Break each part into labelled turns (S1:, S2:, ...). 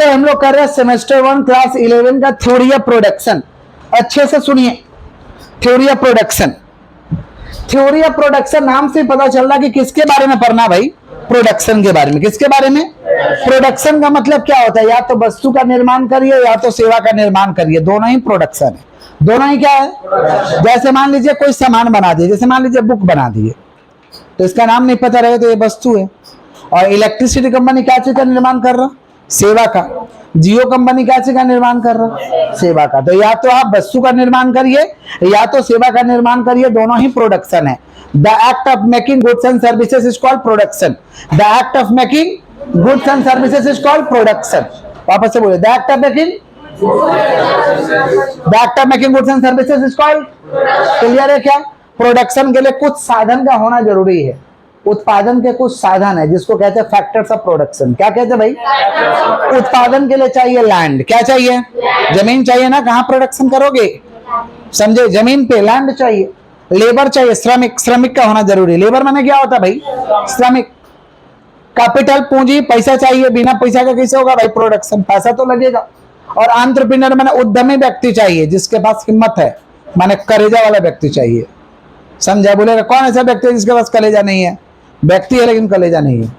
S1: दोस्तों हम लोग कर रहे हैं सेमेस्टर 1 क्लास 11 का थ्योरी ऑफ प्रोडक्शन। अच्छे से सुनिए, theory of production. Theory of production नाम से पता चल रहा कि किसके बारे में पढ़ना भाई, प्रोडक्शन के बारे में। किसके बारे में? प्रोडक्शन का मतलब क्या होता है? या तो वस्तु का निर्माण करिए या तो सेवा का निर्माण करिए, दोनों ही प्रोडक्शन है। दोनों ही क्या है? जैसे मान लीजिए कोई सामान बना दिए, जैसे मान लीजिए बुक बना दिए, तो इसका नाम नहीं पता रहे तो ये वस्तु है। और इलेक्ट्रिसिटी कंपनी क्या चीज का निर्माण कर रहा? सेवा का। जियो कंपनी क्या चीज का निर्माण कर रहा? सेवा का। तो या तो आप वस्तु का निर्माण करिए या तो सेवा का निर्माण करिए, दोनों ही प्रोडक्शन है। The act of making goods and services is called production. The act of making goods and services is called production. वापस से बोले, the act of making goods and services is called. Clear है क्या? Production के लिए कुछ साधन का होना जरूरी है। उत्पादन के कुछ साधन है जिसको कहते हैं फैक्टर्स ऑफ प्रोडक्शन। क्या कहते हैं भाई? उत्पादन के लिए चाहिए लैंड। क्या चाहिए? जमीन चाहिए ना, कहाँ प्रोडक्शन करोगे? समझे? जमीन पे लैंड चाहिए। लेबर चाहिए, श्रमिक। श्रमिक का होना जरूरी। लेबर माने क्या होता है भाई? श्रमिक। कैपिटल, पूंजी, पैसा चाहिए। बिना पैसा का कैसे होगा भाई प्रोडक्शन? पैसा तो लगेगा। और एंटरप्रेन्योर माने उद्यमी व्यक्ति चाहिए जिसके पास हिम्मत है, माने कलेजा वाला व्यक्ति चाहिए। समझा? बोलेगा कौन ऐसा व्यक्ति है जिसके पास कलेजा नहीं है? व्यक्ति है लेकिन कलेजा नहीं है।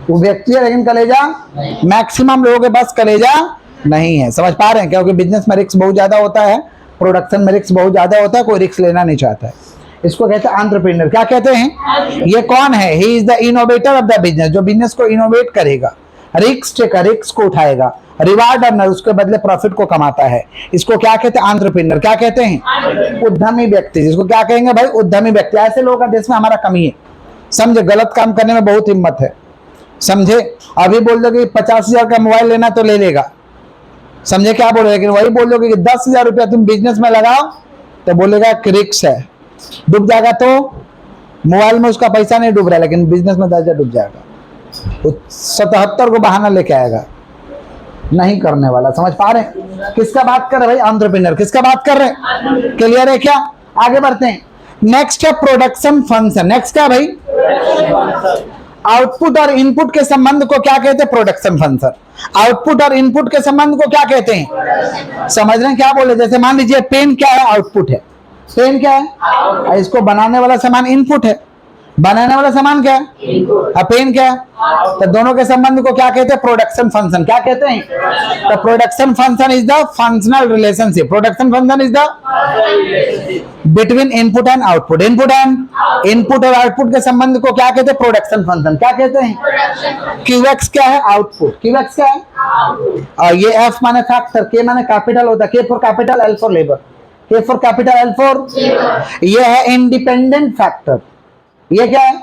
S1: वो व्यक्ति है लेकिन कलेजा, मैक्सिमम लोगों के पास कलेजा नहीं है। समझ पा रहे हैं? क्योंकि बिजनेस में रिस्क बहुत ज्यादा होता है, प्रोडक्शन में रिस्क बहुत ज्यादा होता है, कोई रिस्क लेना नहीं चाहता है। इसको कहते हैं एंटरप्रेन्योर। क्या कहते हैं? ये कौन है? He is the innovator of the business, जो बिजनेस को इनोवेट करेगा, रिस्क टेकर, रिस्क को उठाएगा, रिवार्ड अर्नर, उसके बदले प्रॉफिट को कमाता है। इसको क्या कहते हैं? एंटरप्रेन्योर। क्या कहते हैं? उद्यमी व्यक्ति। जिसको क्या कहेंगे भाई? उद्यमी व्यक्ति। ऐसे लोगों का देश में हमारा कमी है। समझे? गलत काम करने में बहुत हिम्मत है। समझे? अभी बोल दोगे 50,000 का मोबाइल लेना तो ले लेगा। समझे? क्या बोले? लेकिन वही बोल दोगे कि 10,000 रुपया तुम बिजनेस में लगाओ तो बोलेगा कि रिस्क है, डूब जाएगा। तो मोबाइल में उसका पैसा नहीं डूब रहा है लेकिन बिजनेस में 10,000 डूब जाएगा। 77 को बहाना लेके आएगा, नहीं करने वाला। समझ पा रहे हैं? किसका बात कर रहे हैं भाई? एंटरप्रेन्योर। किसका बात कर रहे हैं? क्लियर है क्या? आगे बढ़ते हैं। नेक्स्ट है प्रोडक्शन फंक्शन। नेक्स्ट क्या भाई? आउटपुट और इनपुट के संबंध को क्या कहते हैं? Production function. आउटपुट और इनपुट के संबंध को क्या कहते हैं? समझ रहे हैं क्या बोले? जैसे मान लीजिए पेन क्या है? आउटपुट है। पेन क्या है? इसको बनाने वाला सामान इनपुट है। बनाने वाला सामान क्या है? पेन क्या है? तो दोनों के संबंध को क्या कहते हैं? Production function. क्या कहते हैं? तो production function is the functional relationship. Production function is the between input and output. Input और आउटपुट के संबंध को क्या कहते हैं? Production function. क्या कहते हैं? क्यूएक्स क्या है? आउटपुट। क्यूएक्स क्या है? और ये एफ माने फैक्टर, के माने कैपिटल होता है, के for capital, L for labour. के फॉर कैपिटल, एल फॉर। ये है इंडिपेंडेंट फैक्टर। ये क्या है?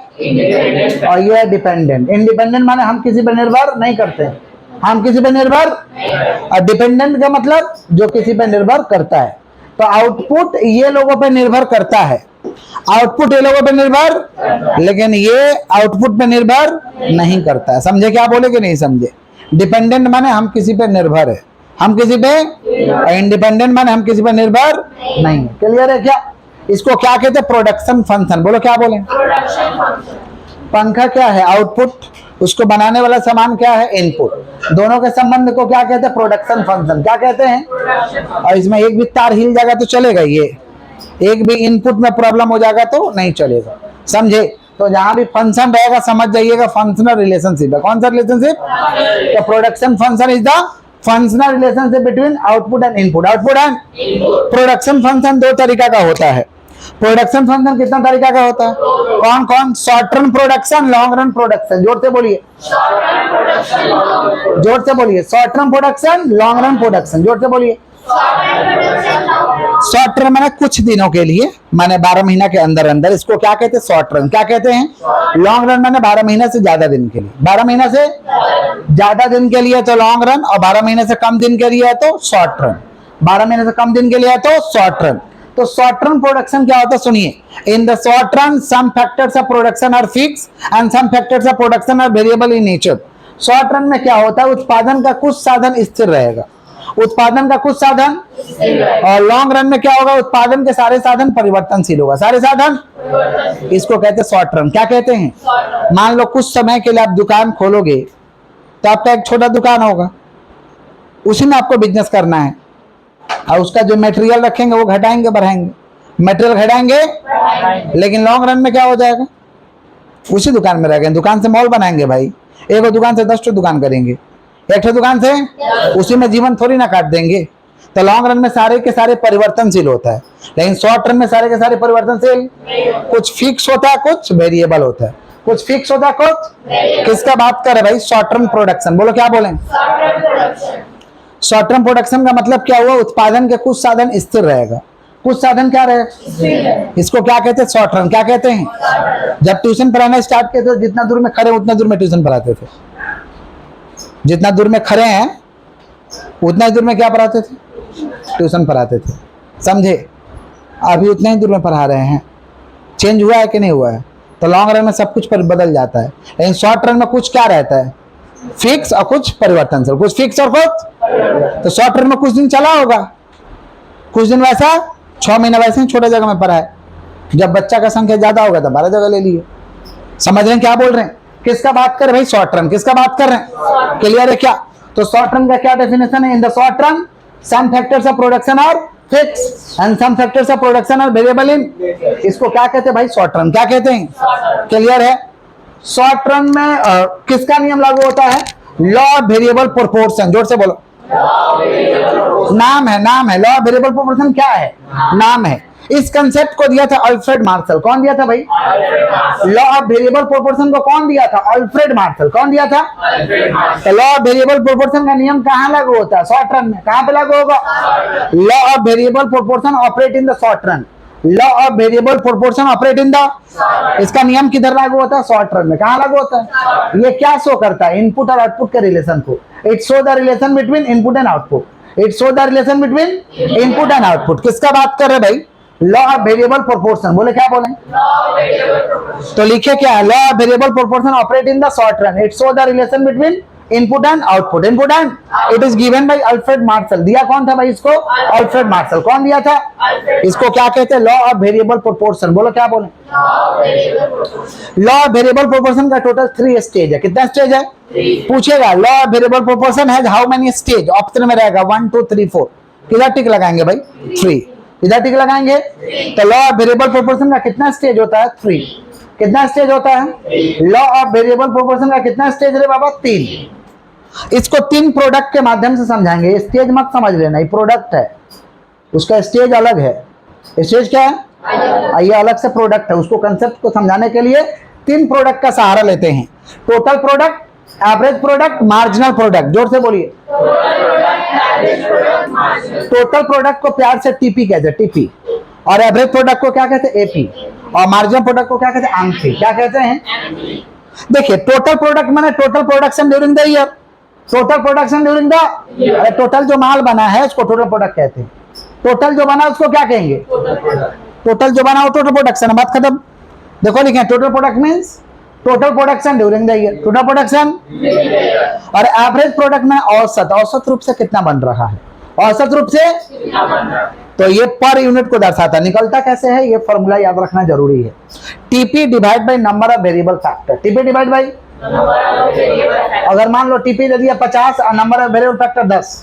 S1: और ये है डिपेंडेंट। इंडिपेंडेंट माने हम किसी पर निर्भर नहीं करते, हम किसी पर निर्भर। और डिपेंडेंट का मतलब जो किसी पर निर्भर करता है। तो आउटपुट ये लोगों पर निर्भर करता है, आउटपुट ये लोगों पर निर्भर, लेकिन ये आउटपुट पर निर्भर नहीं करता है। समझे? क्या बोले कि नहीं समझे? डिपेंडेंट माने हम किसी पर निर्भर है, हम किसी पे। इंडिपेंडेंट माने हम किसी पर निर्भर नहीं। क्लियर है क्या? इसको क्या कहते हैं? Production function. बोलो क्या बोले? पंखा क्या है? आउटपुट। उसको बनाने वाला सामान क्या है? इनपुट। दोनों के संबंध को क्या कहते हैं? Production function. क्या कहते हैं? और इसमें एक भी तार हिल जाएगा तो चलेगा, ये एक भी इनपुट में प्रॉब्लम हो जाएगा तो नहीं चलेगा। समझे? तो जहां भी फंक्शन रहेगा समझ जाइएगा फंक्शनल रिलेशनशिप है। कौन सा रिलेशनशिप? तो production function is the functional relationship between output and input. Output and production function दो तरीका का होता है। प्रोडक्शन फंक्शन कितना तरीका का होता है? कौन कौन? Short run production, long run production. जोर से बोलिए, जोर से बोलिए। Short run production, long run production. जोर से बोलिए। शॉर्ट रन माने कुछ दिनों के लिए, माने 12 महीना के अंदर अंदर, इसको क्या कहते हैं? Short run. क्या कहते हैं? लॉन्ग रन माने 12 महीने से ज्यादा दिन के लिए। 12 महीने से ज्यादा दिन के लिए तो लॉन्ग रन, और 12 महीने से कम दिन के लिए है तो शॉर्ट रन। 12 महीने से कम दिन के लिए है तो शॉर्ट रन। तो शॉर्ट रन प्रोडक्शन क्या होता है? सुनिए। In the short run some factors of production are fix and some factors of production are variable in nature. Short run में क्या होता है? उत्पादन का कुछ साधन स्थिर रहेगा, उत्पादन का कुछ साधन। और लॉन्ग रन में क्या होगा? उत्पादन के सारे साधन परिवर्तनशील होगा, सारे साधन। इसको कहते हैं शॉर्ट रन। क्या कहते हैं? मान लो कुछ समय के लिए आप दुकान खोलोगे तो आपका एक छोटा दुकान होगा, उसी में आपको बिजनेस करना है। और उसका जो मटेरियल रखेंगे वो घटाएंगे बढ़ाएंगे, मटेरियल घटाएंगे, लेकिन लॉन्ग रन में क्या हो जाएगा, उसी दुकान में रह गए। दुकान से मॉल बनाएंगे भाई, एक दुकान से 10 दुकान करेंगे, एक दुकान से उसी में जीवन थोड़ी ना काट देंगे। तो लॉन्ग रन में सारे के सारे परिवर्तनशील होता है, लेकिन शॉर्ट रन में सारे के सारे परिवर्तनशील, कुछ फिक्स होता है कुछ वेरिएबल होता है, कुछ फिक्स होता है कुछ। किसका बात कर रहे भाई, शॉर्ट टर्म प्रोडक्शन। बोलो क्या बोलें, शॉर्ट टर्म प्रोडक्शन का मतलब क्या हुआ, उत्पादन के कुछ साधन स्थिर रहेगा, कुछ साधन क्या रहेगा, इसको क्या कहते हैं, शॉर्ट टर्म। क्या कहते हैं, जब ट्यूशन पढ़ाना स्टार्ट किए तो जितना दूर में खड़े उतना दूर में ट्यूशन पढ़ाते थे, जितना दूर में खड़े हैं उतना ही दूर में क्या पढ़ाते थे, ट्यूशन पढ़ाते थे, समझे। अभी उतने ही दूर में पढ़ा रहे हैं, चेंज हुआ है कि नहीं हुआ है। तो लॉन्ग रन में सब कुछ बदल जाता है, लेकिन शॉर्ट रन में कुछ क्या रहता है, फिक्स और कुछ परिवर्तनशील, कुछ फिक्स और कुछ। तो शॉर्ट रन में कुछ दिन चला होगा, कुछ दिन वैसा, 6 महीना वैसे ही छोटे जगह में पढ़ा है, जब बच्चा का संख्या ज्यादा होगा तो 12 जगह ले लिए। समझ रहे हैं क्या बोल रहे हैं, किसका बात कर रहे भाई, शॉर्ट रन। किसका बात कर रहे हैं, क्लियर है क्या। तो शॉर्ट रन का क्या डेफिनेशन है, in the short run some factors of production are fix and some factors of production are variable in. इसको क्या कहते हैं भाई, शॉर्ट रन। क्या कहते हैं, क्लियर है। शॉर्ट रन में किसका नियम लागू होता है, लॉ ऑफ वेरिएबल प्रोपोर्शन। जोर से बोलो, नाम है, नाम है, लॉ ऑफ वेरिएबल प्रोपोर्शन क्या है, नाम है। इस कंसेप्ट को दिया था अल्फ्रेड मार्शल। कौन दिया था भाई, लॉ ऑफ वेरिएबल प्रोपोर्शन को कौन दिया था, अल्फ्रेड मार्शल। कौन दिया था, तो लॉ ऑफ वेरिएबल प्रोपोर्शन का नियम कहाँ लागू होता है, शॉर्ट रन में। कहाँ पे लागू होगा, law of variable proportion operate in the short run, law of variable proportion operate in the. इसका नियम किधर लागू होता है, शॉर्ट रन में। कहाँ लागू होता है, ये क्या शो करता है, इनपुट और आउटपुट के रिलेशन को। It show the relation between input and output, it show the relation between input and output. किसका बात कर रहे भाई, लॉ ऑफ वेरिएबल प्रोपोर्शन। बोले क्या बोले, तो लिखे क्या है, law of variable proportion operate in the short run, it show the relation between input and output, input and. It is given by Alfred Marshall. दिया कौन था भाई इसको, अल्फ्रेड मार्शल। कौन दिया था, इसको क्या कहते हैं, लॉ ऑफ वेरिएबल प्रोपोर्शन। बोलो क्या बोले, लॉ ऑफ वेरिएबल प्रोपोर्शन का टोटल 3 स्टेज है। कितना स्टेज है, पूछेगा, law of variable proportion has how many stage, option में रहेगा 1 2 3 4। किधर टिक लगाएंगे भाई, 3, इधर टिक लगाएंगे। तो लॉ ऑफ वेरिएबल प्रोपोर्शन का कितना स्टेज होता है, 3। कितना स्टेज होता है, लॉ ऑफ वेरिएबल प्रोपोर्शन का कितना स्टेज है बाबा, 3। इसको 3 प्रोडक्ट के माध्यम से समझाएंगे, स्टेज मत समझ लेना, ये प्रोडक्ट है, उसका स्टेज अलग है। स्टेज क्या है, ये अलग से प्रोडक्ट है। उसको कंसेप्ट को समझाने के लिए 3 प्रोडक्ट का सहारा लेते हैं, total product, average product, marginal product. जोर से बोलिए, टोटल प्रोडक्ट को प्यार से टीपी कहते हैं, टीपी। और एवरेज प्रोडक्ट को क्या कहते हैं, एपी। और मार्जिनल प्रोडक्ट को क्या कहते हैं, एमपी। क्या कहते हैं, देखिए, टोटल प्रोडक्ट माने total production during the year, total production during the, अरे टोटल जो माल बना है उसको टोटल प्रोडक्ट कहते हैं। टोटल जो बना उसको क्या कहेंगे, टोटल जो बना वो टोटल प्रोडक्शन है, बात खत्म। देखो लिखे, total product means total production during the year, total production. और एवरेज प्रोडक्ट में औसत, औसत रूप से कितना बन रहा है, औसत रूप से। तो ये पर यूनिट को दर्शाता है। निकलता कैसे है, ये फॉर्मूला याद रखना जरूरी है, TP divide by number of variable factor. TP divide by, अगर मान लो टीपी दे दिया 50 और नंबर ऑफ वेरिएबल फैक्टर 10,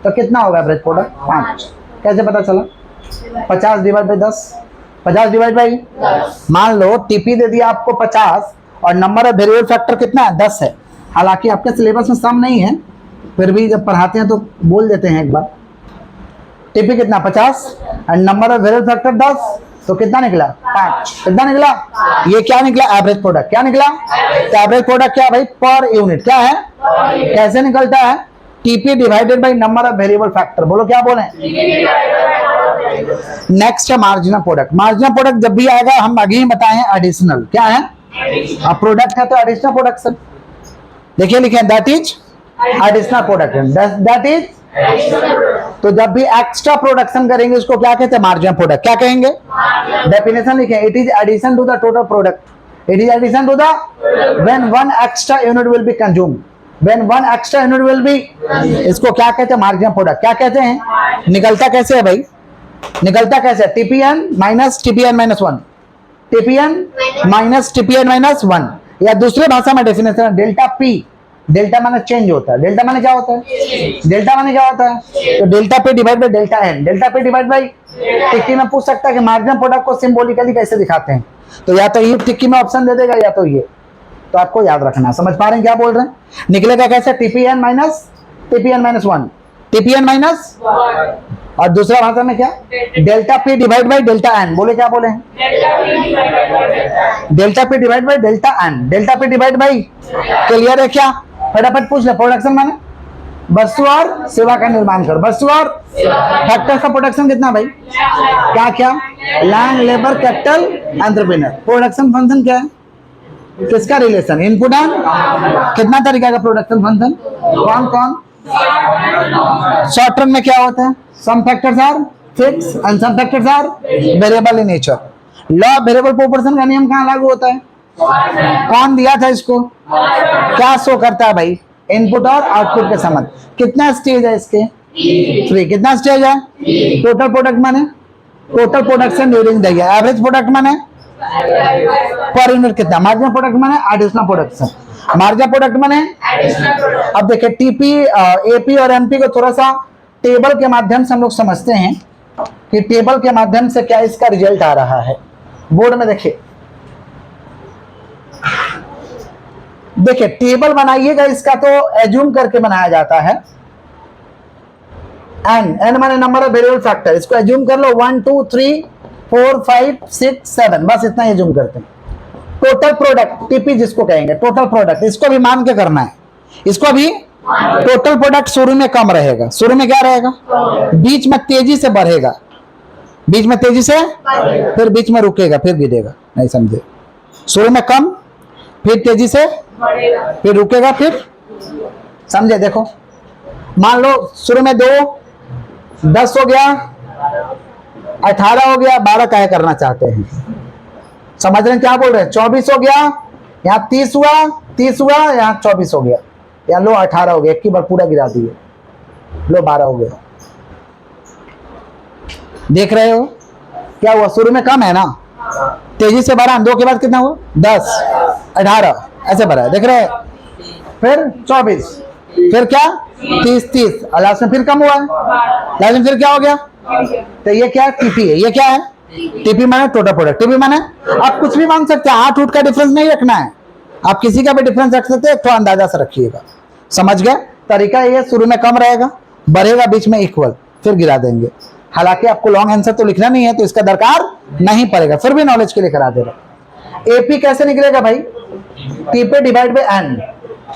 S1: तो कितना होगा एवरेज प्रोडक्ट, 5। कैसे पता चला, 50 डिवाइड बाय 10, 50 डिवाइड बाय, मान लो टीपी दे दिया आपको 50 और नंबर ऑफ वेरिएबल फैक्टर कितना है, 10 है। हालांकि आपके सिलेबस में सम नहीं है, फिर भी जब पढ़ाते हैं तो बोल देते हैं एक बार। टीपी कितना 50 और नंबर ऑफ वेरिएबल फैक्टर 10, तो कितना निकला, 5। कितना निकला, ये क्या निकला, एवरेज प्रोडक्ट। क्या निकला, तो एवरेज प्रोडक्ट क्या भाई, पर यूनिट। क्या है, कैसे निकलता है, TP divided by number of variable factor. बोलो क्या बोले। नेक्स्ट है मार्जिनल प्रोडक्ट। मार्जिनल प्रोडक्ट जब भी आएगा हम आगे ही बताए हैं, एडिशनल। क्या है, अब प्रोडक्ट है तो एडिशनल प्रोडक्शन। देखिए लिखे, that is additional production, that is. तो जब भी एक्स्ट्रा प्रोडक्शन करेंगे उसको क्या कहते हैं, मार्जिनल प्रोडक्ट। क्या कहेंगे, डेफिनेशन लिखे, it is addition to the total product, it is addition to the, when one extra unit will be consumed, when one extra unit will be, इसको क्या कहते हैं, मार्जिनल प्रोडक्ट। क्या कहते हैं, निकलता कैसे है भाई, निकलता कैसे, TPN minus TPN minus 1, TPN minus TPN minus 1, या दूसरे भाषा में डेफिनेशन डेल्टा पी डेल्टा माने चेंज होता है। डेल्टा माने क्या होता है? डेल्टा माने क्या होता है? तो डेल्टा पे divide by delta N. Delta पे डिवाइड बाई, टिक्की में पूछ सकता है कि मार्जिनल प्रोडक्ट को सिंबॉलिकली कैसे दिखाते हैं, तो या तो ये टिक्की में ऑप्शन दे देगा या तो ये, तो आपको याद रखना है। समझ पा रहे हैं क्या बोल रहे हैं? निकलेगा कैसे? TPN minus TPN minus 1, TPN minus, और दूसरा भाषा में क्या? Delta P divide by delta N. बोले क्या बोले? Delta P divide by delta N. Delta P divide by, clear है क्या? फटाफट पूछ ले। प्रोडक्शन माने वस्तु और सेवा का निर्माण कर। वस्तु और फैक्टर का प्रोडक्शन कितना भाई? क्या क्या? Land, labour, capital, entrepreneur. Production function क्या है? किसका रिलेशन? इनपुट एंड, कितना तरीका का प्रोडक्शन फंक्शन? कौन कौन? शॉर्ट टर्म में क्या होता है? Some factors are fix and some factors are variable in nature. Law of variable proportion का नियम कहाँ लागू होता है? कौन दिया था इसको? क्या शो करता है भाई? इनपुट और आउटपुट के संबंध। कितना स्टेज है इसके? 3। कितना स्टेज है? टोटल प्रोडक्ट माने total production during the year. Average product माने पर यूनिट कितना? मार्जिनल प्रोडक्ट माने एडिशनल प्रोडक्शन। मार्जिनल प्रोडक्ट माने, अब देखिए टीपी, एपी और एमपी को थोड़ा सा टेबल के माध्यम से हम लोग समझते हैं कि टेबल के माध्यम से क्या इसका रिजल्ट आ रहा है। बोर्ड में देखिए, देखिए टेबल बनाइएगा इसका तो एज्यूम करके बनाया जाता है। एन, एन माने नंबर ऑफ वेरिएबल फैक्टर, इसको एज्यूम कर लो 1 2 3 4 5 6 7, बस इतना एज्यूम करते हैं। टोटल प्रोडक्ट, टीपी जिसको कहेंगे टोटल प्रोडक्ट, इसको भी मान के करना है। इसको भी टोटल प्रोडक्ट शुरू में कम रहेगा। शुरू में क्या रहेगा? बीच में तेजी से बढ़ेगा, बीच में तेजी से, फिर बीच में रुकेगा, फिर गिरेगा। नहीं समझे? शुरू में कम, फिर तेजी से, फिर रुकेगा, फिर, समझे? देखो मान लो शुरू में 2, 10 हो गया, 18 हो गया, 12 काहे करना चाहते हैं? समझ रहे हैं क्या बोल रहे हैं? 24 हो गया, यहाँ 30 हुआ, 30 हुआ, यहाँ 24 हो गया, या लो 18 हो गया, एक ही बार पूरा गिरा दिए, लो 12 हो गया। देख रहे हो क्या हुआ? शुरू में कम है ना, तेजी से बढ़ा, 2 के बाद कितना हुआ? 10, 18, ऐसे बढ़ा, देख रहे हैं? फिर 24, फिर क्या? 30, 30, और लास्ट में फिर कम हुआ, लास्ट में फिर क्या हो गया? तो ये क्या है? टीपी है। ये क्या है? टीपी माने टोटल प्रोडक्ट। टीपी माने आप कुछ भी मान सकते हैं, 8 उठ का डिफरेंस नहीं रखना है, आप किसी का भी डिफरेंस रख सकते हैं, तो अंदाजा से रखिएगा। समझ गए? तरीका ये, शुरू में कम रहेगा, बढ़ेगा, बीच में इक्वल, फिर गिरा देंगे। हालांकि आपको लॉन्ग आंसर तो लिखना नहीं है, तो इसका दरकार नहीं पड़ेगा, फिर भी नॉलेज के लिए करा दे रहा। एपी कैसे निकलेगा भाई? TP divide by N.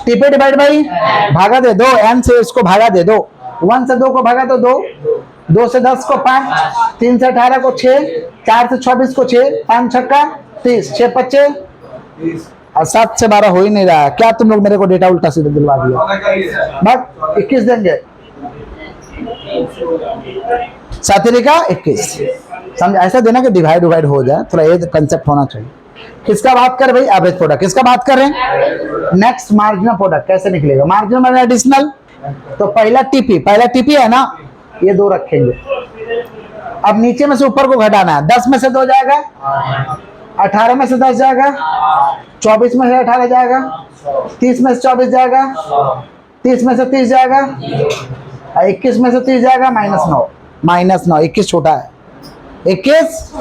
S1: TP divide by, भागा दे 2, एन से इसको भागा दे 2, 1 से 2 को भागा तो 2, 2 से 10 को 5, 3 से 18 को 6, 4 से 24 को 6, 5 छक्का 30, 6 25, और 7 से 12 हो ही नहीं रहा। क्या तुम लोग मेरे को डेटा उल्टा सीधा दिलवा दिया? बस 21 देंगे, 7 का 21। समझ? ऐसा देना कि डिवाइड हो जाए, थोड़ा ये कंसेप्ट होना चाहिए। किसका बात कर भाई? Average product. किसका बात कर रहे हैं? नेक्स्ट मार्जिनल प्रोडक्ट कैसे निकलेगा? मार्जिनल माने एडिशनल, तो पहला टीपी है ना, ये 2 रखेंगे। अब नीचे में से ऊपर को घटाना है, 10 में से 2 जाएगा, 18 में से 10 जाएगा, 24 में से 18 जाएगा, 30 में से 24 जाएगा, 30 में से 30 जाएगा, 21 में से 30 जाएगा, -9, 21 छोटा है, 21।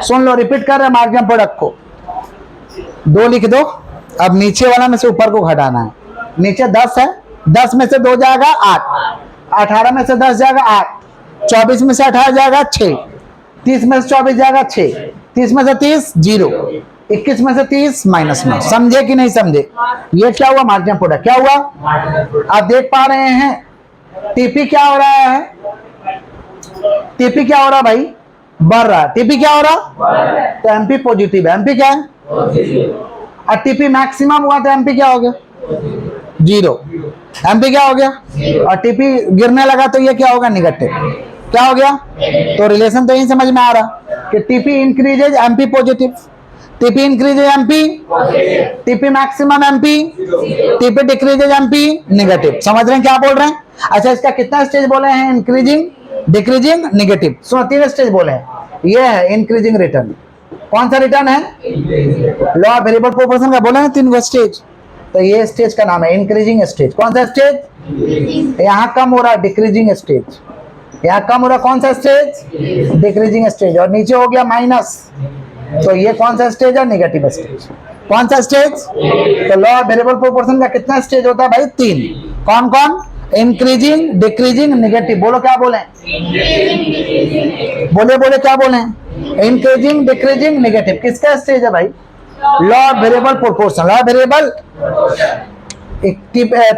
S1: सुन लो, रिपीट कर रहे हैं मार्जिनल प्रोडक्ट को, 2 लिख दो। अब नीचे वाला में से ऊपर को घटाना है। नीचे 10 है, 10 में से 2 जाएगा 8, 18 में से 10 जाएगा 8, 24 में से 18 जाएगा 6, 30 में से 24 जाएगा 6, 30 में से 30 0, 21 में से 30 -9। समझे कि नहीं समझे? ये क्या हुआ? Marginal product. क्या हुआ? आप देख पा रहे हैं टीपी क्या हो रहा है? टीपी क्या हो रहा भाई? बढ़ रहा। टीपी क्या हो रहा? तो एमपी पॉजिटिव है। एमपी क्या है? और टीपी मैक्सिमम हुआ तो एमपी क्या हो गया? 0। एमपी क्या हो गया? और टीपी गिरने लगा तो ये क्या होगा? निगेटिव। क्या हो गया? तो रिलेशन तो यही समझ में आ रहा कि TP increases MP positive, TP increases MP, TP maximum MP, TP decreases MP negative. समझ रहे हैं क्या बोल रहे हैं? अच्छा, इसका कितना स्टेज बोले हैं? Increasing, decreasing, negative. सुनो, 3 स्टेज बोले हैं। ये है इंक्रीजिंग रिटर्न। कौन सा रिटर्न है? लॉ ऑफ वेरिएबल प्रोपोर्शन का बोले हैं 3 स्टेज। तो ये स्टेज का नाम है इंक्रीजिंग स्टेज। कौन सा स्टेज? यहाँ कम हो रहा है डिक्रीजिंग स्टेज। यहाँ कम हो रहा कौन सा स्टेज? Decreasing stage. और नीचे हो गया माइनस, तो ये कौन सा स्टेज है? Negative stage. कौन सा स्टेज? तो लॉ ऑफ वेरिएबल प्रोपोर्शन का कितना स्टेज होता है भाई? 3। कौन कौन? Increasing, decreasing, negative. बोलो क्या बोले? बोले बोले क्या बोले? Increasing, decreasing, negative. किसका स्टेज है भाई? Law of variable proportion. Law of variable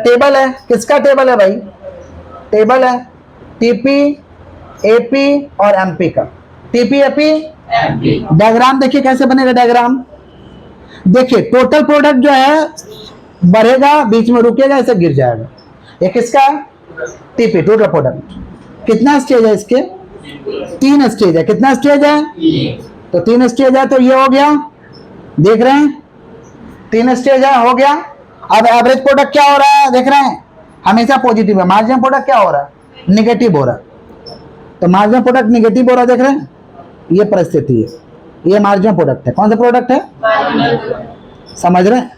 S1: table है। किसका टेबल है भाई? टेबल है टीपी, एपी और एमपी का। टीपी, एपी, डायग्राम देखिए कैसे बनेगा। डायग्राम देखिए, टोटल प्रोडक्ट जो है बढ़ेगा, बीच में रुकेगा, ऐसे गिर जाएगा। ये किसका? TP, total product. कितना स्टेज है इसके? 3 स्टेज है। कितना स्टेज है? तो 3 स्टेज है, तो ये हो गया, देख रहे हैं 3 स्टेज है, हो गया। अब एवरेज प्रोडक्ट क्या हो रहा है? देख रहे हैं हमेशा पॉजिटिव है। मार्जिनल प्रोडक्ट क्या हो रहा है? निगेटिव हो रहा है। तो मार्जिनल प्रोडक्ट निगेटिव हो रहा है, देख रहे हैं, ये परिस्थिति है। ये मार्जिनल प्रोडक्ट है। कौन सा प्रोडक्ट है? समझ रहे हैं?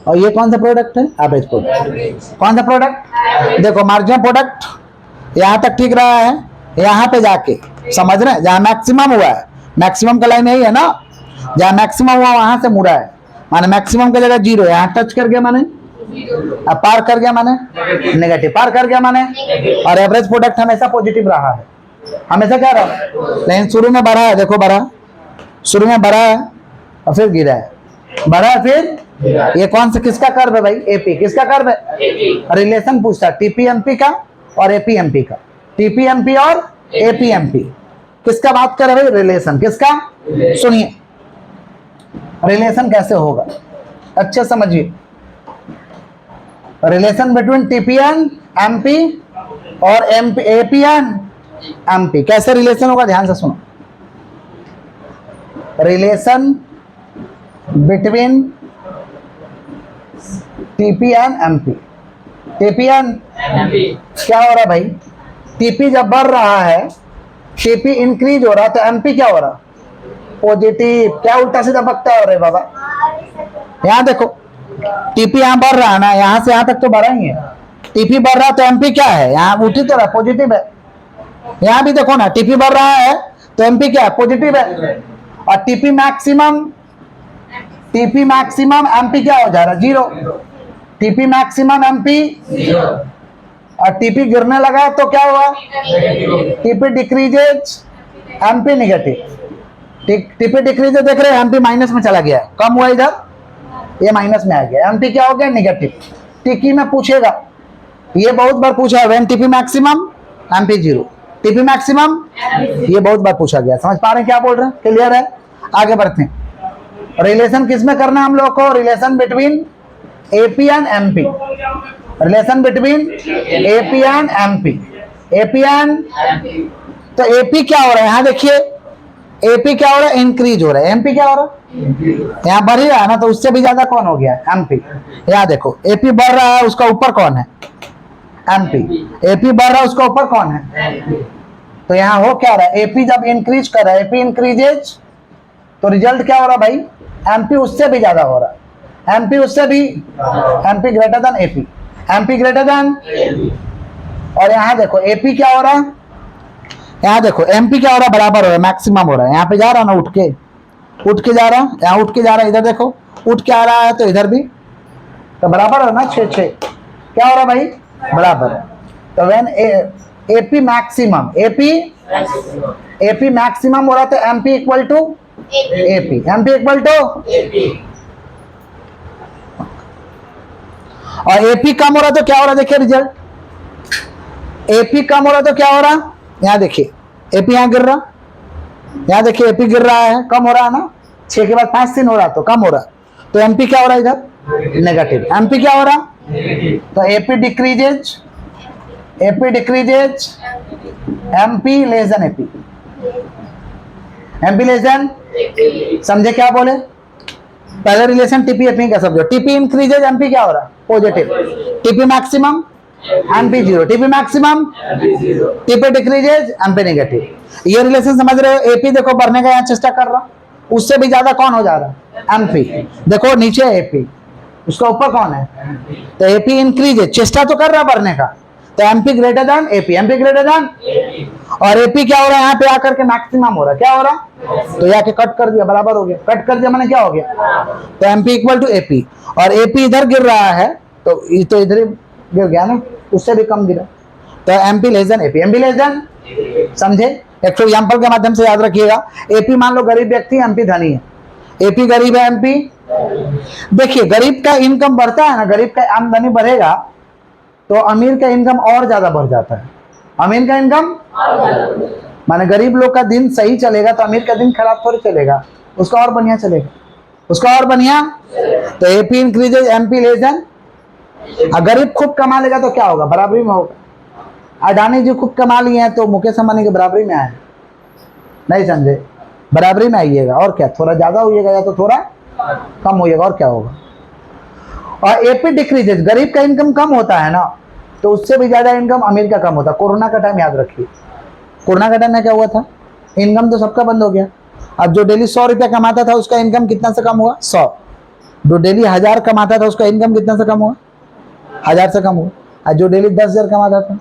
S1: और ये कौन सा प्रोडक्ट है? Average product. कौन सा प्रोडक्ट? देखो मार्जिनल प्रोडक्ट यहां तक ठीक रहा है, यहां पे जाके समझ रहे हैं, जहां मैक्सिमम हुआ है, मैक्सिमम का लाइन यही है ना, जहां मैक्सिमम हुआ वहां से मुड़ा है, माने मैक्सिमम की जगह 0, यहां टच कर गया माने, अब पार कर गया माने नेगेटिव, पार कर गया माने। और एवरेज प्रोडक्ट हमेशा पॉजिटिव रहा है, हमेशा क्या रहा? लेकिन शुरू में बढ़ा है, देखो बढ़ा, शुरू में बढ़ा है और फिर गिरा है, बढ़ा है फिर। ये कौन सा किसका कर्व है भाई? एपी। किसका कर्व है? रिलेशन पूछता टीपीएमपी का और एपीएमपी का। टीपीएमपी और एपीएमपी किसका बात कर रहे भाई? रिलेशन। किसका? सुनिए रिलेशन कैसे होगा, अच्छे समझिए। रिलेशन बिटवीन टीपीएन एमपी और एमपी एपीएन एमपी, कैसे रिलेशन होगा? ध्यान से सुनो। Relation between TPN MP. TPN क्या हो रहा है भाई? टीपी जब बढ़ रहा है, टीपी इंक्रीज हो रहा है, तो एमपी क्या हो रहा? पॉजिटिव। क्या उल्टा सीधा बकता हो रहे बाबा? यहाँ देखो टीपी यहाँ बढ़ रहा है ना, यहाँ से यहाँ तक तो बढ़ा ही है। टीपी बढ़ रहा है तो एमपी क्या है? यहाँ उठी तो रहा, पॉजिटिव है। यहाँ भी देखो ना, टीपी बढ़ रहा है तो एमपी क्या है? पॉजिटिव है। और टीपी मैक्सिमम एमपी क्या हो जा रहा है? 0। टीपी मैक्सिमम एमपी, और टीपी गिरने लगा तो क्या हुआ? TP decreases MP negative. TP decrease देख रहे हैं, एमपी माइनस में चला गया, कम हुआ, इधर ये माइनस में आ गया, एमपी क्या हो गया? नेगेटिव। टीपी में पूछेगा, ये बहुत बार पूछा है, when TP maximum MP 0, TP maximum, ये बहुत बार पूछा गया। समझ पा रहे हैं क्या बोल रहे हैं? क्लियर है? आगे बढ़ते हैं। रिलेशन किस में करना है हम लोग को? Relation between AP and MP. Relation between AP and MP. AP and, तो एपी क्या हो रहा है? यहाँ देखिए एपी क्या हो रहा है? इंक्रीज हो रहा है। एमपी क्या हो रहा है? यहाँ बढ़ ही रहा है ना, तो उससे भी ज्यादा कौन हो गया? एमपी। यहाँ देखो एपी बढ़ रहा है, उसका ऊपर कौन है? एमपी। एपी बढ़ रहा है, उसका ऊपर कौन है? तो यहाँ हो क्या रहा है? एपी जब इंक्रीज कर रहा है, एपी इंक्रीजेज, तो रिजल्ट क्या हो रहा है भाई? एमपी उससे भी ज्यादा हो रहा है। एमपी उससे भी, MP greater than AP, MP greater than. और यहाँ देखो एपी क्या हो रहा है? यहाँ देखो एमपी क्या हो रहा है? बराबर हो रहा है, मैक्सिमम हो रहा है। यहाँ पे जा रहा है ना, उठ के जा रहा है, यहाँ उठ के जा रहा है, इधर देखो उठ के आ रहा है, तो इधर भी तो बराबर है ना, 6-6 क्या हो रहा है भाई? बराबर है। तो when AP maximum, AP maximum हो रहा है, तो MP equal to AP, MP equal to, और एपी कम हो रहा है तो क्या हो रहा है? देखिए रिजल्ट, एपी कम हो रहा है तो क्या हो रहा है? यहाँ देखिए एपी यहाँ गिर रहा, यहाँ देखिए एपी गिर रहा है, कम हो रहा है ना, 6 के बाद 5 दिन हो रहा तो कम हो रहा, तो एमपी क्या हो रहा है? इधर नेगेटिव। एमपी क्या हो रहा? तो AP decreases, MP less than AP, MP less then. समझे क्या बोले? पहले रिलेशन टीपी एपी का समझो। टीपी इंक्रीजेज, एमपी क्या हो रहा? Positive. TP maximum, MP 0, TP maximum, TP decreases, MP negative. ये रिलेशन समझ रहे हो? एपी देखो बढ़ने का यहाँ चेष्टा कर रहा, उससे भी ज्यादा कौन हो जा रहा? एमपी। देखो नीचे एपी, उसका ऊपर कौन है? तो एपी इंक्रीज, चेष्टा तो कर रहा भरने का, तो MP greater than AP, MP greater than, और एपी क्या हो रहा है यहाँ पे आकर के मैक्सिमम हो रहा है, क्या हो रहा? तो यहाँ के कट कर दिया, बराबर हो गया, कट कर दिया मैंने, क्या हो गया? तो एमपी इक्वल टू एपी, और एपी इधर गिर रहा है तो इधर ही गिर गया ना, उससे भी कम गिरा, तो MP less than AP, MP less then, समझे? एक एग्जाम्पल के माध्यम से याद रखिएगा, एपी मान लो गरीब व्यक्ति, एमपी धनी है, एपी गरीब है, एमपी, देखिए गरीब का इनकम बढ़ता है ना, गरीब का आमदनी बढ़ेगा तो अमीर का इनकम और ज्यादा बढ़ जाता है, अमीर का इनकम, माने गरीब लोग का दिन सही चलेगा तो अमीर का दिन खराब थोड़ी चलेगा, उसका और बढ़िया चलेगा, उसका और बढ़िया। तो AP increases, MP less then, गरीब खूब कमा लेगा तो क्या होगा? बराबरी में होगा। अडानी जी खूब कमा लिए हैं तो मुकेश अंबानी के बराबरी में आए, नहीं समझे? बराबरी में आइएगा, और क्या, थोड़ा ज्यादा होइएगा या तो थोड़ा कम होइएगा, और क्या होगा? और एपी डिक्रीजेज, गरीब का इनकम कम होता है ना, तो उससे भी ज्यादा इनकम अमीर का कम होता है। कोरोना का टाइम याद रखिए, कोरोना का टाइम में क्या हुआ था? इनकम तो सबका बंद हो गया। अब जो डेली 100 रुपया कमाता था उसका इनकम कितना से कम हुआ? 100। जो डेली 1000 कमाता था उसका इनकम कितना से कम हुआ? 1000 से कम हुआ। और जो डेली 10,000 कमाता था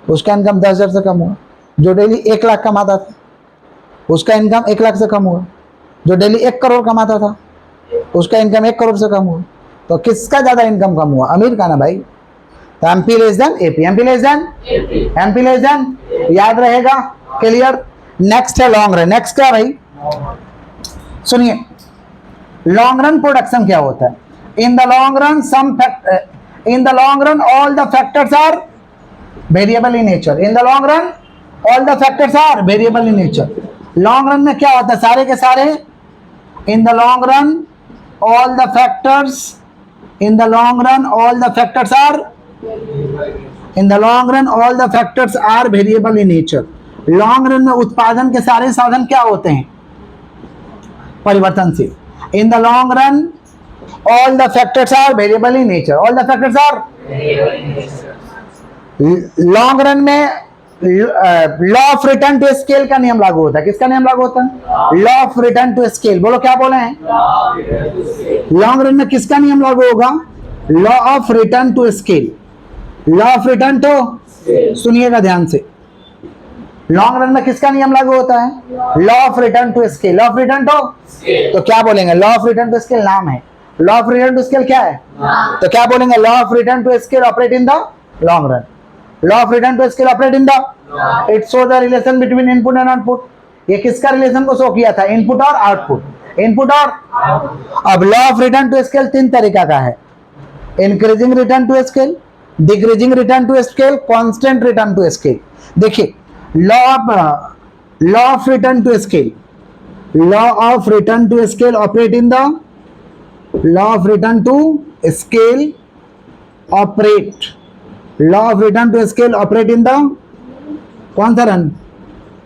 S1: उसका इनकम 10,000 से कम हुआ। जो डेली 1 लाख कमाता था उसका इनकम 1 लाख से कम हुआ। जो डेली 1 करोड़ कमाता था उसका इनकम 1 करोड़ से कम हुआ। तो किसका ज्यादा इनकम कम हुआ? अमीर का ना भाई। तो MP less than AP, MP less than MP less than, याद रहेगा, क्लियर। नेक्स्ट है लॉन्ग रन। नेक्स्ट क्या भाई? सुनिए, लॉन्ग रन प्रोडक्शन क्या होता है? In the long run in the long run all the factors are variable in nature. In the long run all the factors are variable in nature. Long run में क्या होता है? सारे के सारे, in the long run all the factors, in the long run all the factors are, in the long run all the factors are variable in nature. Long run में उत्पादन के सारे साधन क्या होते हैं? परिवर्तनशील। In the long run all the factors are variable in nature. All the factors are, long run में law of return to scale का नियम लागू होता है। किसका नियम लागू होता है? Law of return to scale. बोलो क्या बोले हैं? लॉन्ग रन में किसका नियम लागू होगा? Law of return to scale. Law of return to, सुनिएगा ध्यान से, लॉन्ग रन में किसका नियम लागू होता है? Law of return to scale. Law of return to, तो क्या बोलेंगे? Law of return to scale नाम है। Law of return to scale क्या है? तो क्या बोलेंगे? Law of return to scale operate in the long run. Law of return to scale operate in the, it show the relation between input and output. ये किसका relation को show किया था? इनपुट और आउटपुट। इनपुट और, अब law of return to scale 3 तरीका का है। Increasing return to scale, decreasing return to scale, constant return to scale. देखिए, law of return to scale, law of return to scale operate in the, law of return to scale operate, law of return to scale operate in the कौन सा run?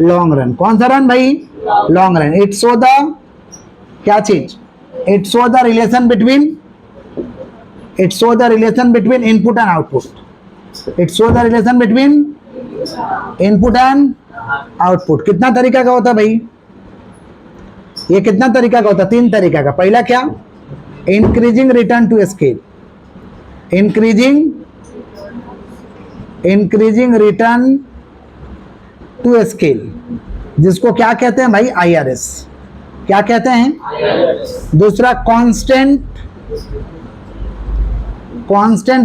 S1: Long run. कौन सा run भाई? Long run. It show the क्या चीज? It show the relation between, it show the relation between input and output. It show the relation between input and output. कितना तरीका का होता है भाई? ये कितना तरीका का होता है? 3 तरीका का। पहला क्या? Increasing return to scale, increasing return to scale, जिसको क्या कहते हैं भाई? IRS। क्या कहते हैं? दूसरा constant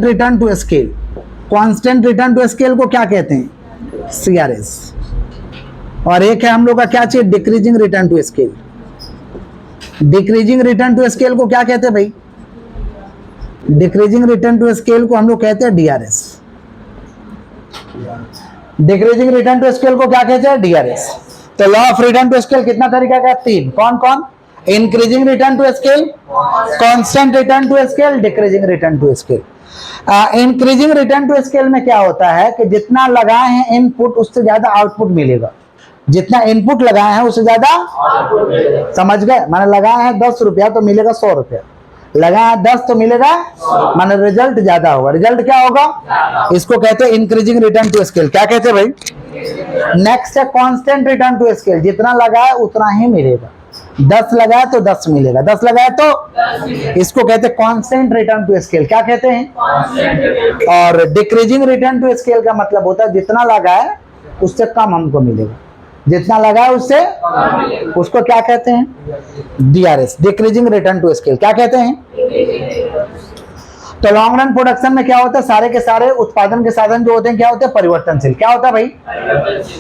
S1: return to scale, constant return to scale को क्या कहते हैं? CRS। और एक है हम लोग का क्या चाहिए? Decreasing return to scale. Decreasing return to scale को क्या कहते हैं भाई? डिक्रीजिंग रिटर्न टू स्केल को हम लोग कहते हैं DRS। Decreasing return to scale को क्या कहते हैं? DRS। तो law of return to scale कितना तरीका का? 3। कौन कौन? Increasing return to scale, constant return to scale, decreasing return to scale. Increasing return to scale में क्या होता है कि जितना लगाए हैं इनपुट उससे ज्यादा आउटपुट मिलेगा। जितना इनपुट लगाए हैं उससे ज्यादा, समझ गए? माने लगाए हैं 10 रुपया तो मिलेगा 100 रुपया, लगाया 10 तो मिलेगा, माने रिजल्ट ज्यादा होगा। रिजल्ट क्या होगा? इसको कहते हैं इंक्रीजिंग रिटर्न टू स्केल। क्या कहते हैं भाई? नेक्स्ट है कांस्टेंट रिटर्न टू स्केल। जितना लगाए उतना ही मिलेगा, 10 लगाया तो 10 मिलेगा, 10 लगाया तो इसको कहते हैं कांस्टेंट रिटर्न टू स्केल। क्या कहते हैं? और डिक्रीजिंग रिटर्न टू स्केल का मतलब होता है जितना लगाए उससे कम हमको मिलेगा, जितना लगाए उससे, उसको क्या कहते हैं? DRS, decreasing return to scale. क्या कहते हैं? तो लॉन्ग रन प्रोडक्शन में क्या होता है? सारे के सारे उत्पादन के साधन जो होते हैं क्या होते हैं? परिवर्तनशील। क्या होता है भाई?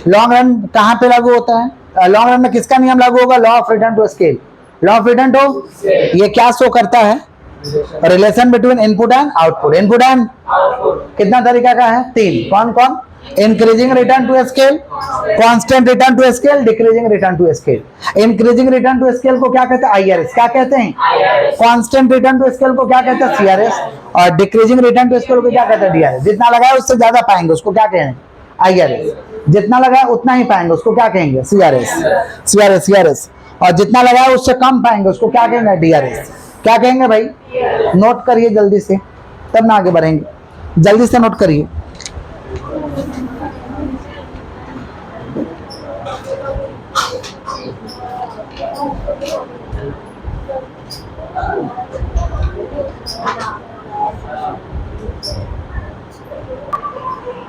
S1: लॉन्ग रन कहां पे लागू होता है? लॉन्ग रन में किसका नियम लागू होगा? Law of return to scale. Law of return to, ये क्या शो करता है? Relation between input and output. Input and कितना तरीका का है? 3। कौन कौन? Increasing return to scale, constant return to scale, decreasing return to scale. Increasing return to scale को क्या कहते हैं? आईआरएस। क्या कहते हैं? कांस्टेंट रिटर्न टू स्केल को क्या कहते हैं? सीआरएस। और डिक्रीजिंग रिटर्न टू स्केल को क्या कहते हैं? डीआरएस। जितना लगाए उससे ज्यादा पाएंगे उसको क्या कहेंगे? आईआरएस। जितना लगाए उतना ही पाएंगे उसको क्या कहेंगे? सीआरएस। CRS, CRS. और जितना लगाए उससे कम पाएंगे उसको क्या कहेंगे? डीआरएस। क्या कहेंगे भाई? नोट करिए जल्दी से, तब ना आगे बढ़ेंगे। जल्दी से नोट करिए।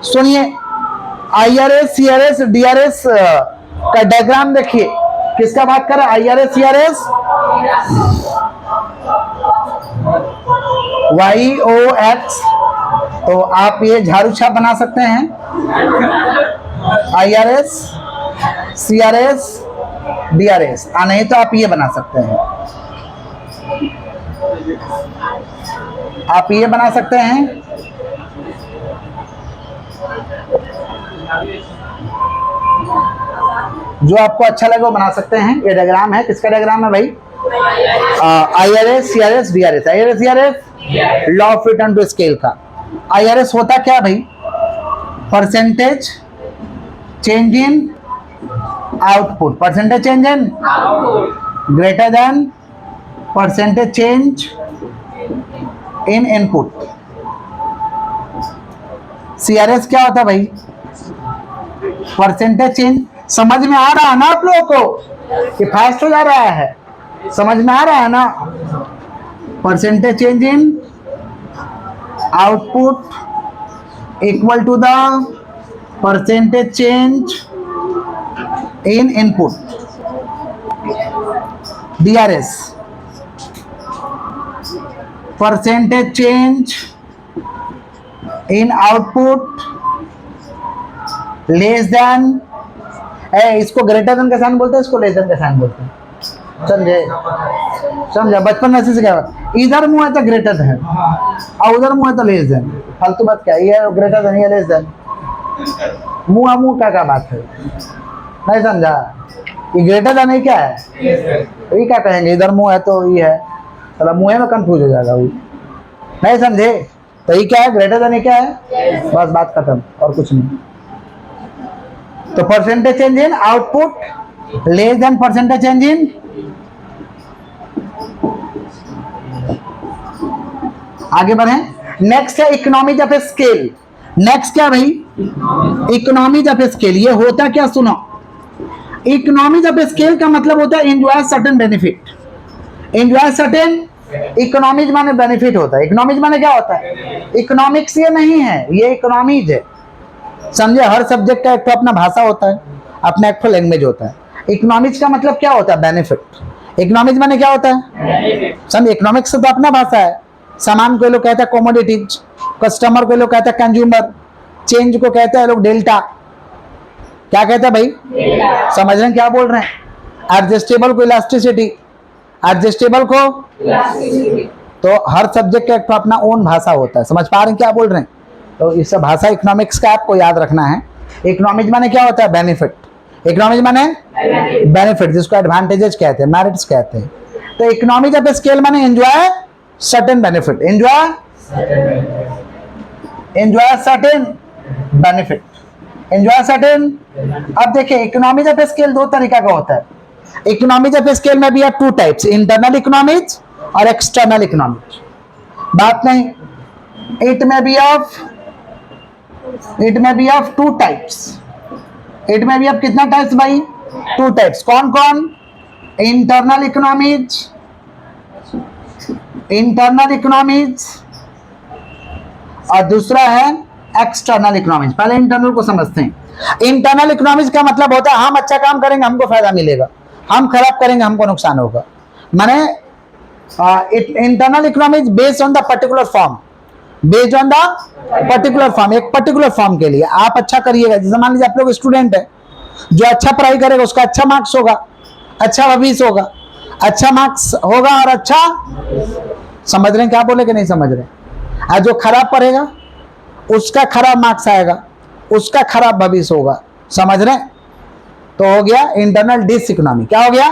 S1: सुनिए, आईआरएस, सीआरएस, डीआरएस का डायग्राम देखिए। किसका बात कर रहा है? IRS, CRS, Y O X. तो आप ये झाड़ू छाप बना सकते हैं। IRS, CRS, DRS. नहीं तो आप ये बना सकते हैं, आप ये बना सकते हैं। जो आपको अच्छा लगे वो बना सकते हैं। ये डायग्राम है, किसका डायग्राम है भाई? IRS, CRS, DRS. IRS, CRS law of return to scale का। आईआरएस होता क्या भाई? Percentage change in output, percentage change in greater than percentage change in input. CRS क्या होता है भाई? Percentage change. समझ में आ रहा है ना आप लोगों को कि फास्ट हो जा रहा है? समझ में आ रहा है ना? Percentage change in output equal to the percentage change in input. DRS, percentage change in output less than, इसको ग्रेटर देन का साइन बोलते हैं, इसको लेस देन का साइन बोलते हैं। समझे? समझा? बचपन में ऐसे सिखाया, इधर मुंह है तो ग्रेटर देन और उधर मुंह है तो लेस देन। फालतू बात क्या? ये ग्रेटर देन, ये लेस देन। मुंह मुंह क्या बात है? नहीं समझा? ये ग्रेटर देन है क्या है? ये क्या कहेंगे? इधर मुंह है तो ये है, चलो मुंह में कंफ्यूज हो जाएगा वो। नहीं समझे? तो ये क्या है? ग्रेटर देन क्या है? बस बात खत्म, और कुछ नहीं। तो percentage change in output less then percentage change इन, आगे बढ़े। नेक्स्ट है इकोनॉमीज ऑफ स्केल। नेक्स्ट क्या भाई? Economies of scale. ये होता क्या? सुनो, इकोनॉमीज ऑफ स्केल का मतलब होता है enjoy certain benefit. Enjoy certain, economies माने बेनिफिट होता है। इकोनॉमीज माने क्या होता है? इकोनॉमिक्स ये नहीं है, ये इकोनॉमीज है। समझे? हर सब्जेक्ट का एक तो अपना भाषा होता है, अपना एक तो लैंग्वेज होता है। इकोनॉमिक्स का मतलब क्या होता है? बेनिफिट। इकोनॉमिक्स माने क्या होता है? समझे? इकोनॉमिक्स तो अपना भाषा है। सामान को लोग कहते हैं कमोडिटीज, कस्टमर को लोग कहते हैं कंज्यूमर, चेंज को कहते हैं लोग डेल्टा। क्या कहते हैं भाई? समझ रहे हैं क्या बोल रहे हैं? एडजस्टेबल को इलास्टिसिटी, एडजस्टेबल को, तो हर सब्जेक्ट का एक तो अपना ओन भाषा होता है। समझ पा रहे हैं क्या बोल रहे हैं? तो इस भाषा इकोनॉमिक्स का आपको याद रखना है। इकोनॉमिक्स माने क्या होता है? बेनिफिट। इकोनॉमिक्स माने बेनिफिट, जिसको एडवांटेजेस कहते हैं, मेरिट्स कहते हैं। तो इकोनॉमिक्स ऑफ स्केल माने enjoy certain benefit, enjoy certain benefit, enjoy certain. अब देखिए, इकोनॉमिक्स ऑफ स्केल दो तरीका का होता है। इकोनॉमिक्स ऑफ स्केल में भी है टू टाइप्स, इंटरनल इकोनॉमिक्स और एक्सटर्नल इकोनॉमिक्स। बात नहीं, it may be of two types. It may be of कितना टाइप्स भाई? Two types. कौन कौन? इंटरनल इकोनॉमीज और दूसरा है एक्सटर्नल इकोनॉमीज। पहले इंटरनल को समझते हैं। इंटरनल इकोनॉमीज का मतलब होता है हम अच्छा काम करेंगे हमको फायदा मिलेगा, हम खराब करेंगे हमको नुकसान होगा। माने internal economies based on the particular form, based on the particular form. एक पर्टिकुलर फॉर्म के लिए आप अच्छा करिएगा। जैसे मान लीजिए आप लोग स्टूडेंट है, जो अच्छा पढ़ाई करेगा उसका अच्छा मार्क्स होगा, अच्छा भविष्य होगा, अच्छा मार्क्स होगा और अच्छा, समझ रहे हैं क्या बोले कि नहीं समझ रहे? और जो खराब पढ़ेगा उसका खराब मार्क्स आएगा, उसका खराब भविष्य होगा। समझ रहे? तो हो गया इंटरनल डिस इकोनॉमी। क्या हो गया?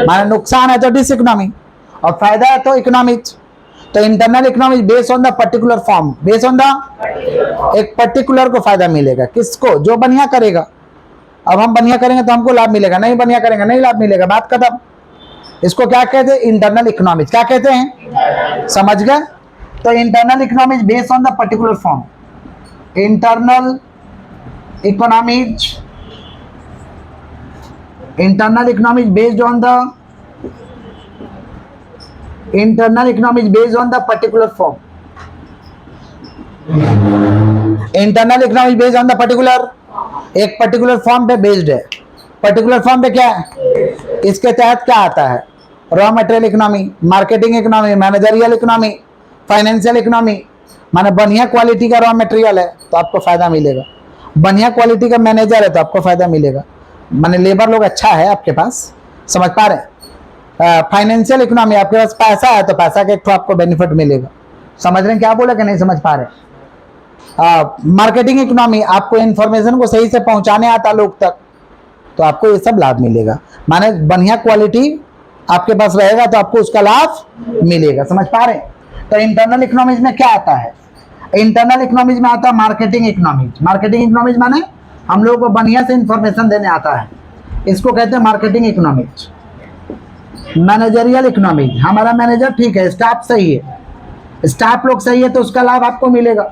S1: माने नुकसान है तो डिस इकोनॉमी और फायदा है तो इकोनॉमिक्स। तो internal economics based on the particular form, based on the एक पर्टिकुलर को फायदा मिलेगा। किसको? जो बढ़िया करेगा। अब हम बढ़िया करेंगे तो हमको लाभ मिलेगा, नहीं बढ़िया करेंगे नहीं लाभ मिलेगा, बात खत्म। इसको क्या कहते हैं? Internal economics. क्या कहते हैं? समझ गए? तो internal economics based on the particular form, internal economics, internal economics based on the internal economics based on the particular form, internal economics based on the particular, एक पर्टिकुलर फॉर्म पे based है। Particular form पे क्या है? इसके तहत क्या आता है? Raw material economy, marketing economy, managerial economy, financial economy. माने बढ़िया क्वालिटी का रॉ मटेरियल है तो आपको फायदा मिलेगा, बढ़िया क्वालिटी का मैनेजर है तो आपको फायदा मिलेगा, माने लेबर लोग अच्छा है आपके पास। समझ पा रहे हैं? फाइनेंशियल इकोनॉमी, आपके पास पैसा है तो पैसा का एक तो आपको बेनिफिट मिलेगा। समझ रहे हैं क्या बोला कि नहीं समझ पा रहे? मार्केटिंग इकोनॉमी, आपको इन्फॉर्मेशन को सही से पहुंचाने आता लोग तक तो आपको ये सब लाभ मिलेगा। माने बढ़िया क्वालिटी आपके पास रहेगा तो आपको उसका लाभ मिलेगा। समझ पा रहे हैं? तो इंटरनल इकोनॉमीज में क्या आता है? इंटरनल इकोनॉमीज में आता है मार्केटिंग इकोनॉमीज। मार्केटिंग इकोनॉमीज माने हम लोगों को बढ़िया से इंफॉर्मेशन देने आता है, इसको कहते हैं मार्केटिंग इकोनॉमीज। मैनेजरियल इकोनॉमी, हमारा मैनेजर ठीक है, स्टाफ सही है, स्टाफ लोग सही है तो उसका लाभ आपको मिलेगा,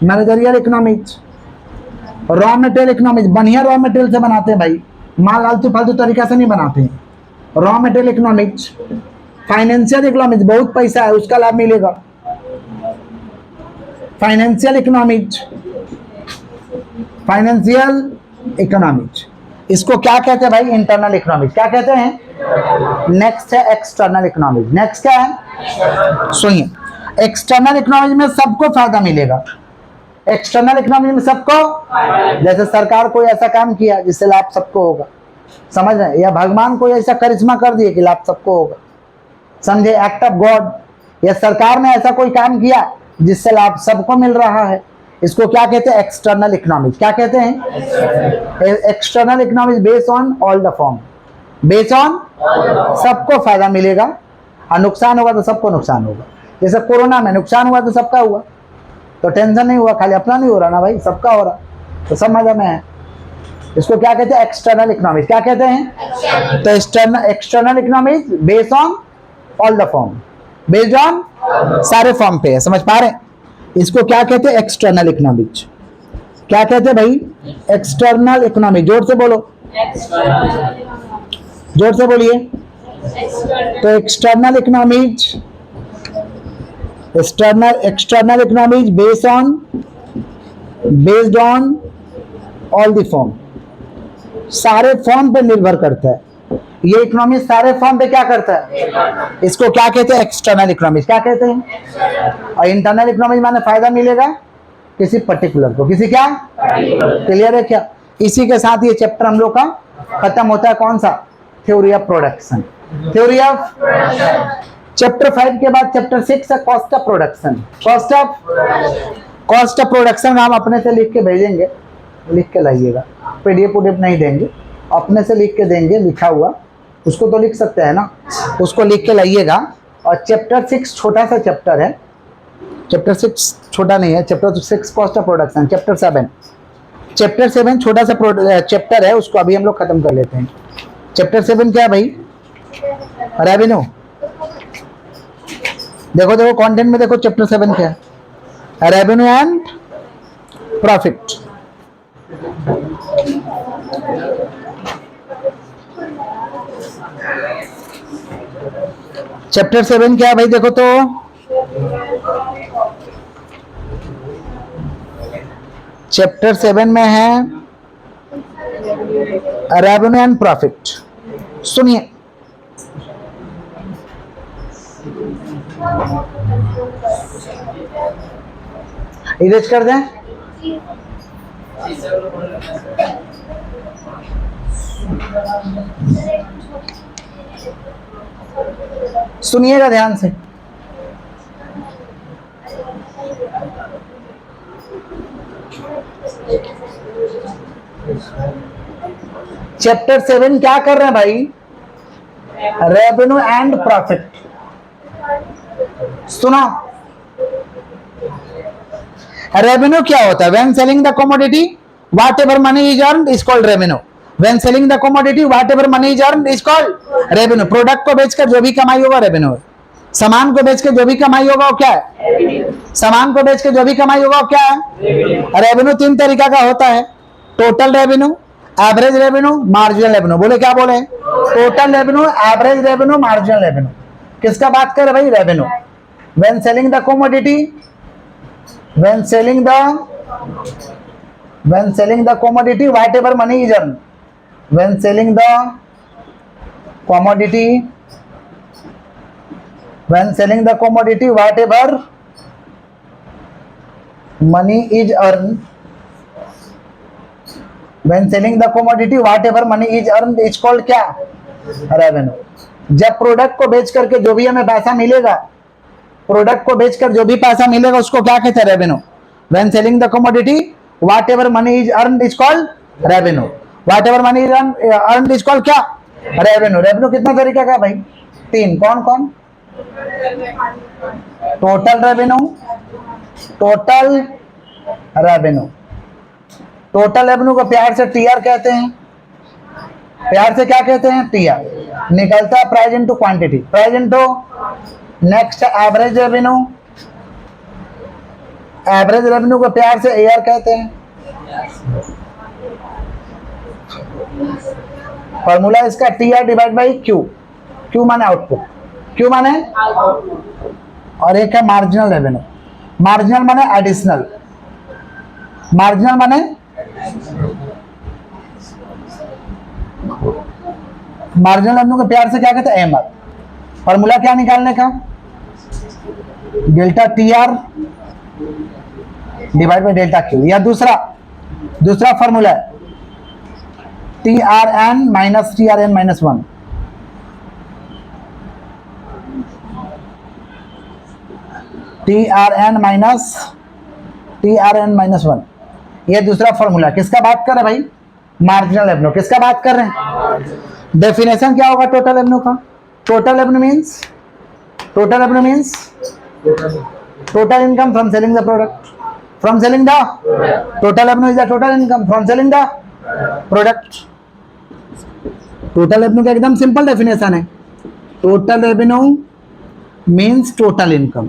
S1: managerial economics. Raw material economics, बढ़िया रॉ मटेरियल से बनाते हैं भाई, माल आलतू फालतू तरीका से नहीं बनाते हैं, raw material economics. Financial economics, बहुत पैसा है उसका लाभ मिलेगा, फाइनेंशियल इकोनॉमिक्स, फाइनेंशियल इकोनॉमिक्स। इसको क्या कहते हैं भाई? Internal economics. क्या कहते हैं? नेक्स्ट है एक्सटर्नल इकोनॉमिक्स। नेक्स्ट क्या है? सुनिए, एक्सटर्नल इकोनॉमिक्स में सबको फायदा मिलेगा। एक्सटर्नल इकोनॉमिक्स में सबको, जैसे सरकार कोई ऐसा काम किया जिससे लाभ सबको होगा, समझ रहे हैं? या भगवान कोई ऐसा करिश्मा कर दिए कि लाभ सबको होगा, समझे? Act of God. या सरकार ने ऐसा कोई काम किया जिससे लाभ सबको मिल रहा है, इसको क्या कहते हैं? External economics. क्या कहते हैं? External economics based on all the form, based on सबको फायदा मिलेगा और नुकसान होगा तो सबको नुकसान होगा। जैसे कोरोना में नुकसान हुआ तो सबका हुआ, तो टेंशन नहीं हुआ, खाली अपना नहीं हो रहा ना भाई, सबका हो रहा, तो सब मजा में है। इसको क्या कहते हैं? External economics. क्या कहते हैं? तो external economics based on all the form, based on सारे फॉर्म पे है। समझ पा रहे हैं? इसको क्या कहते हैं? External economics. क्या कहते हैं भाई? External economics. जोर से बोलो, जोर से बोलिए। तो external economics, external economics based on all the form, सारे फॉर्म पे निर्भर करता है। ये इकोनॉमिक्स सारे फॉर्म पे क्या करता है? इसको क्या कहते हैं? External economics. क्या कहते हैं? और इंटरनल इकोनॉमिक्स माने फायदा मिलेगा किसी पर्टिकुलर को, किसी क्या? क्लियर है क्या? इसी के साथ ये चैप्टर हम लोग का खत्म होता है। कौन सा? Theory of production. Theory of, chapter 5 के बाद चैप्टर 6 है cost of production. Cost of production हम अपने से लिख के भेजेंगे, लिख के लाइएगा, पीडीएफ नहीं देंगे, अपने से लिख के देंगे, लिखा हुआ उसको तो लिख सकते हैं ना, उसको लिख के लाइएगा। और चैप्टर 6 छोटा सा चैप्टर है, चैप्टर 6 छोटा नहीं है, chapter 6 cost of production. Chapter 7 छोटा सा चैप्टर है, उसको अभी हम लोग खत्म कर लेते हैं। चैप्टर 7 क्या है भाई? रेवेन्यू। देखो देखो कंटेंट में देखो, चैप्टर 7 क्या है? Revenue and profit. चैप्टर 7 क्या है भाई, देखो तो चैप्टर 7 में है रेवेन्यू एंड प्रॉफिट। सुनिए, इरेज कर दें। सुनिएगा ध्यान से। चैप्टर 7 क्या कर रहे हैं भाई, रेवेन्यू एंड प्रॉफिट। सुना, रेवेन्यू क्या होता है, when selling the commodity what ever money is earned is called revenue. When selling the commodity what ever money is earned is called revenue. Product को बेचकर जो भी कमाई होगा रेवेन्यू है। सामान को बेच के जो भी कमाई होगा वो क्या है, सामान को बेच के जो भी कमाई होगा वो क्या है, रेवेन्यू। 3 तरीका का होता है, total revenue, average revenue, marginal revenue. बोले क्या बोले, total revenue, average revenue, marginal revenue. किसका बात कर भाई, revenue. When selling the commodity, when selling the commodity what ever money is earn, when selling the commodity, when selling the commodity whatever money is earned, when selling the commodity whatever money is earned is called क्या, revenue. जब product को बेच करके जो भी हमें पैसा मिलेगा, प्रोडक्ट को बेचकर जो भी पैसा मिलेगा उसको क्या कहते हैं, revenue. when selling the commodity whatever money is earned is called revenue, whatever money is earned is called क्या, रेवेन्यू। रेवेन्यू कितना तरीका का भाई, 3। कौन कौन, total revenue, total revenue. Total revenue को प्यार से टीआर कहते हैं। प्यार से क्या कहते हैं, टीआर। निकलता है price into quantity, price into next average revenue. Average revenue को प्यार से एआर कहते हैं। फॉर्मूला इसका TR divide by Q. Q माने आउटपुट, क्यों माने, और एक है मार्जिनल रेवेन्यू। मार्जिनल माने एडिशनल, मार्जिनल माने मार्जिनल रेवेन्यू को प्यार से क्या कहते हैं, एमआर। फॉर्मूला क्या निकालने का, delta TR divide by delta Q. या दूसरा फॉर्मूला है TRN minus TRN minus 1। TRN minus 1, ये दूसरा फॉर्मूला। किसका बात कर रहे हैं भाई, मार्जिनल रेवेन्यू। किसका बात कर रहे हैं, डेफिनेशन क्या होगा टोटल रेवेन्यू का। Total revenue means total income from selling the product, from selling the total revenue is the total income from selling the product. Total revenue का एकदम सिंपल डेफिनेशन है, total revenue means total income.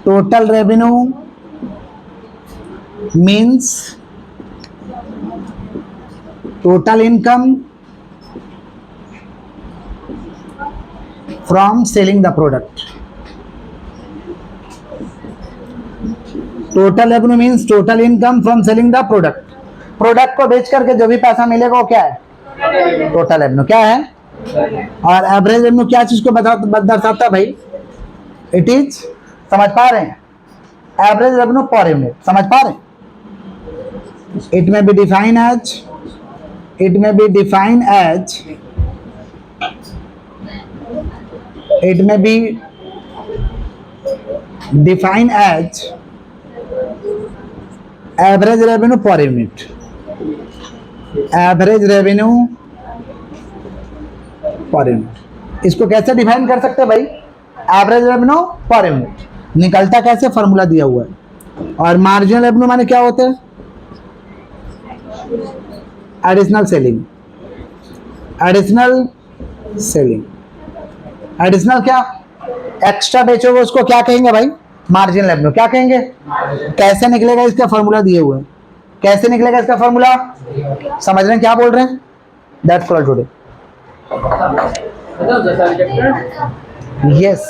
S1: Total revenue means total income from selling the product. Total revenue means total income from selling the product. Product को बेच करके जो भी पैसा मिलेगा वो क्या है, टोटल रेवेन्यू। क्या है, और एवरेज रेवेन्यू क्या चीज को दर्शाता है भाई, इट इज, समझ पा रहे हैं, एवरेज रेवेन्यू पर यूनिट। समझ पा रहे हैं, it may be define as, it may be define as, it may be define as average revenue per unit. Average revenue per unit, इसको कैसे डिफाइन कर सकते हैं भाई, एवरेज रेवेन्यू पर यूनिट। निकलता कैसे, फॉर्मूला दिया हुआ है। और मार्जिनल रेवेन्यू माने क्या होते हैं, additional selling. Additional selling, additional क्या, एक्स्ट्रा बेचोगे उसको क्या कहेंगे भाई, मार्जिनल रेवेन्यू। क्या कहेंगे, कैसे निकलेगा, इसका फॉर्मूला दिए हुए हैं। कैसे निकलेगा इसका फॉर्मूला, समझ रहे हैं क्या बोल रहे हैं, दैट्स ऑल टुडे। यस